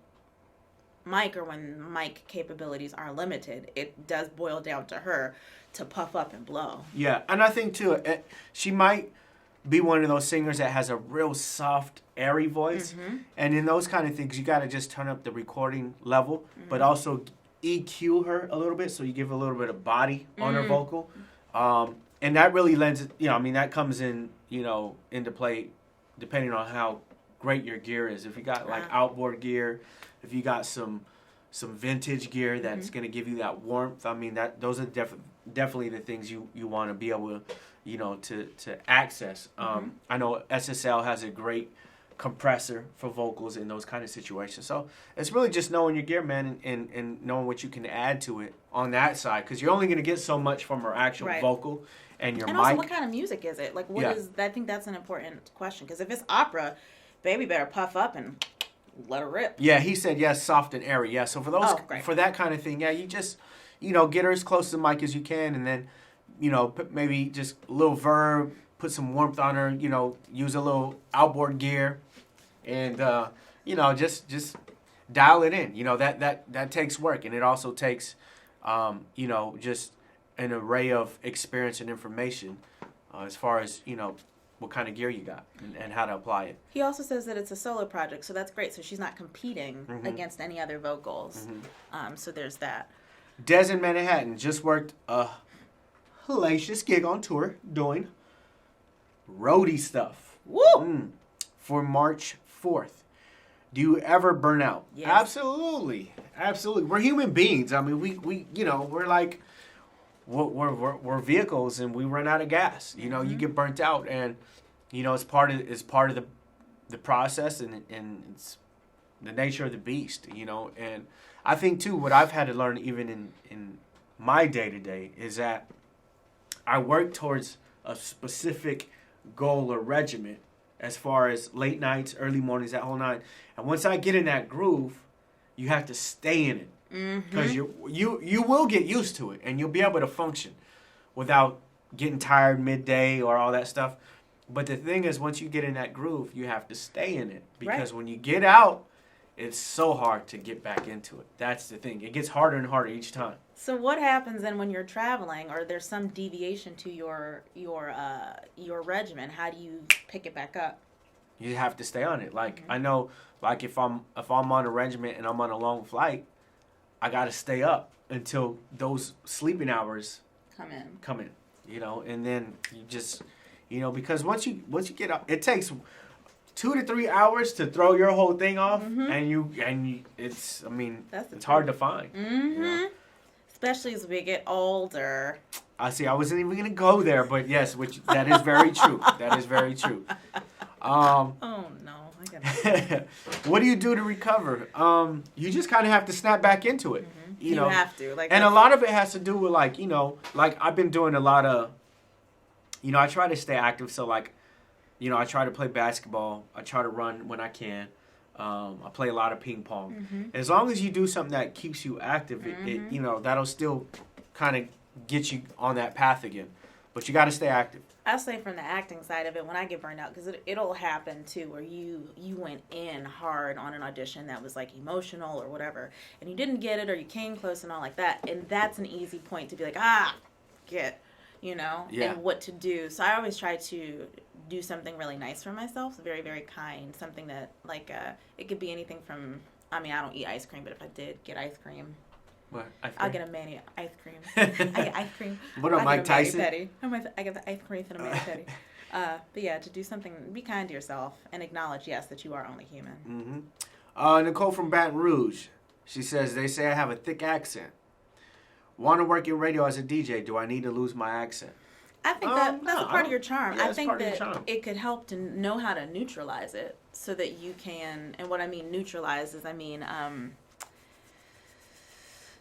mic or when mic capabilities are limited, it does boil down to her to puff up and blow. Yeah, and I think, too, she might be one of those singers that has a real soft, airy voice. Mm-hmm. And in those kind of things, you got to just turn up the recording level, but also EQ her a little bit so you give a little bit of body on her vocal. And that really lends, you know, I mean, that comes in, you know, into play depending on how great your gear is. If you got like outboard gear, if you got some vintage gear that's going to give you that warmth, I mean, those are definitely the things you want to be able to, you know, to access. I know SSL has a great compressor for vocals in those kind of situations. So it's really just knowing your gear, man, and knowing what you can add to it on that side, because you're only going to get so much from her actual vocal and your mic. And also, what kind of music is it? Like, what is? I think that's an important question, because if it's opera, baby better puff up and let her rip. Yeah, he said yes, soft and airy. Yeah, so for that kind of thing, yeah, you just, you know, get her as close to the mic as you can, and then, you know, put maybe just a little verb, put some warmth on her, you know, use a little outboard gear, and you know, just dial it in. You know, that takes work, and it also takes you know, just an array of experience and information as far as, you know, what kind of gear you got and how to apply it. He also says that it's a solo project, so that's great. So she's not competing against any other vocals. So there's that. Des in Manhattan just worked a hellacious gig on tour doing roadie stuff. Woo! For March 4th. Do you ever burn out? Yes. Absolutely. We're human beings. I mean, we you know, we're like, we're vehicles, and we run out of gas. You know, you get burnt out, and you know, it's part of the process, and it's the nature of the beast. You know, and I think too, what I've had to learn even in my day to day is that I work towards a specific goal or regimen as far as late nights, early mornings, that whole nine. And once I get in that groove, you have to stay in it. Because you will get used to it, and you'll be able to function without getting tired midday or all that stuff. But the thing is, once you get in that groove, you have to stay in it. Because when you get out, it's so hard to get back into it. That's the thing. It gets harder and harder each time. So what happens then when you're traveling, or there's some deviation to your regimen? How do you pick it back up? You have to stay on it. Like I know, like if I'm on a regiment and I'm on a long flight, I gotta stay up until those sleeping hours come in. You know, and then you just, you know, because once you get up, it takes 2 to 3 hours to throw your whole thing off, Mm-hmm. and it's That's the it's hard to find. Mm-hmm. You know? Especially as we get older. I see. I wasn't even gonna go there, but yes, that is very true. That is very true. Oh no, I gotta. What do you do to recover? You just kind of have to snap back into it. Mm-hmm. You know, have to. Like, and a lot of it has to do with like I've been doing a lot of, I try to stay active. So like, I try to play basketball. I try to run when I can. I play a lot of ping pong. Mm-hmm. As long as you do something that keeps you active, it that'll still kind of get you on that path again. But you got to stay active. I'll say from the acting side of it, when I get burned out, because it'll happen too, where you went in hard on an audition that was like emotional or whatever, and you didn't get it or you came close and all like that, and that's an easy point to be like, and what to do. So I always try to do something really nice for myself, very, very kind, something that like it could be anything from, I don't eat ice cream, but if I did get ice cream, What? I'll get a mani ice cream. I get ice cream. What up, Mike Tyson? I get the ice cream and a mani petty. But yeah, to do something, be kind to yourself and acknowledge, yes, that you are only human. Mm-hmm. Nicole from Baton Rouge. She says, they say I have a thick accent. Want to work in radio as a DJ. Do I need to lose my accent? I think that's a part of your charm. Yeah, I think that charm. it could help to know how to neutralize it so that you can, and what I mean neutralize is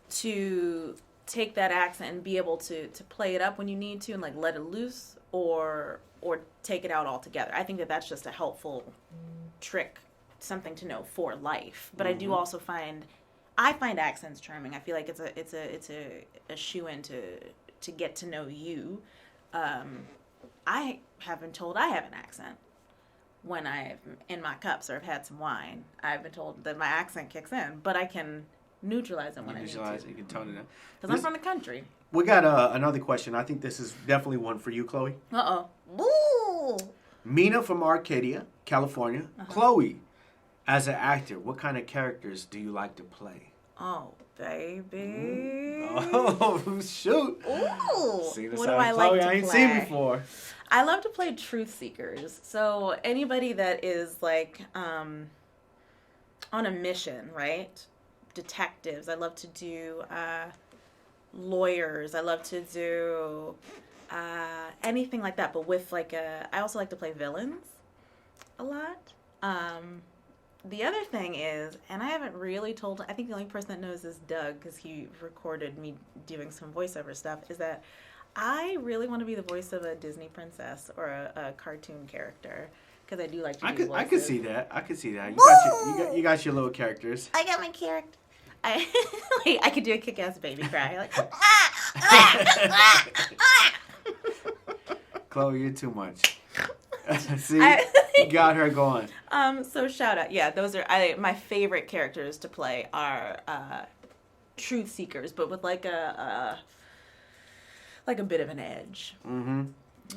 to take that accent and be able to play it up when you need to and like let it loose or take it out altogether. I think that that's just a helpful trick, something to know for life. But I do also find accents charming. I feel like it's a shoe-in to get to know you. I have been told I have an accent when I've in my cups or I've had some wine. I've been told that my accent kicks in, but I can neutralize it when I need to. You can tone it down. Because I'm from the country. We got another question. I think this is definitely one for you, Cloie. Woo! Mina from Arcadia, California. Cloie, as an actor, what kind of characters do you like to play? Oh, baby. Oh, shoot. Ooh. See the What side do I of like Cloie to I ain't play? seen before. I love to play truth seekers. So anybody that is like on a mission, right? Detectives. I love to do lawyers. I love to do anything like that, but with like I also like to play villains a lot. The other thing is, and I haven't really told, I think the only person that knows is Doug because he recorded me doing some voiceover stuff, is that I really want to be the voice of a Disney princess or a cartoon character because I do like to do voices. I could see that. I could see that. You got your little characters. I got my character. I could do a kick-ass baby cry. Like, Cloie, you're too much. See, you got her going. So shout out. Yeah, those are my favorite characters to play are truth seekers, but with like a bit of an edge. Mm-hmm. Yeah.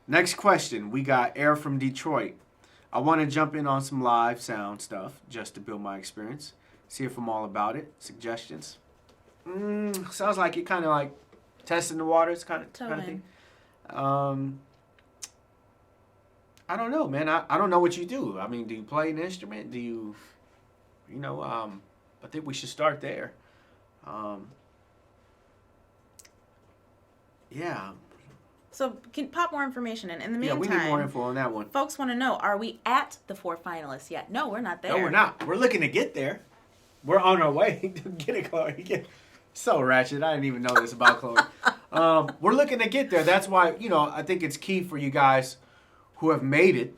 Next question. We got Air from Detroit. I want to jump in on some live sound stuff just to build my experience. See if I'm all about it. Suggestions? Sounds like you're kind of like testing the waters kind of thing. I don't know, man. I don't know what you do. I mean, do you play an instrument? Do you, I think we should start there. Yeah. So can pop more information in the meantime. Yeah, we need more info on that one. Folks want to know, are we at the 4 finalists yet? No, we're not there. No, we're not. We're looking to get there. We're on our way. Get it, Cloie. So ratchet. I didn't even know this about Cloie. We're looking to get there. That's why, I think it's key for you guys who have made it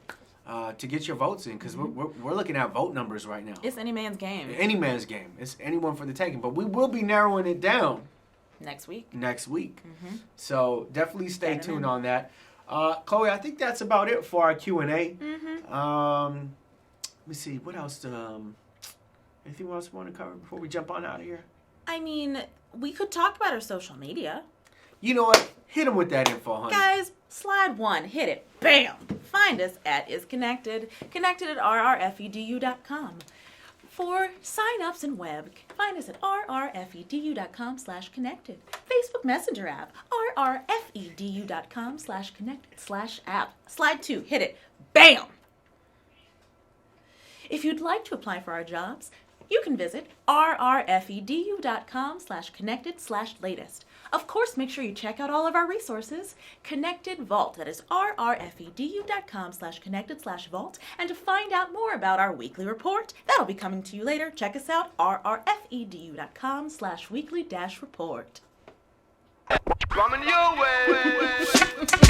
to get your votes in, because we're looking at vote numbers right now. It's any man's game. Any man's game. It's anyone for the taking. But we will be narrowing it down next week. Mm-hmm. So definitely stay tuned on that. Cloie, I think that's about it for our Q&A. Let me see. What else? Anything else you want to cover before we jump on out of here? I mean, we could talk about our social media. You know what? Hit them with that info, honey. Guys, slide 1. Hit it. Bam! Find us at isconnected. Connected at rrfedu.com. For sign-ups and web, find us at rrfedu.com/connected. Facebook Messenger app, rrfedu.com/connected/app. Slide 2. Hit it. Bam! If you'd like to apply for our jobs, you can visit rrfedu.com/connected/latest. Of course, make sure you check out all of our resources. Connected Vault, that is rrfedu.com/connected/vault. And to find out more about our weekly report, that'll be coming to you later. Check us out, rrfedu.com/weekly-report. Coming your way.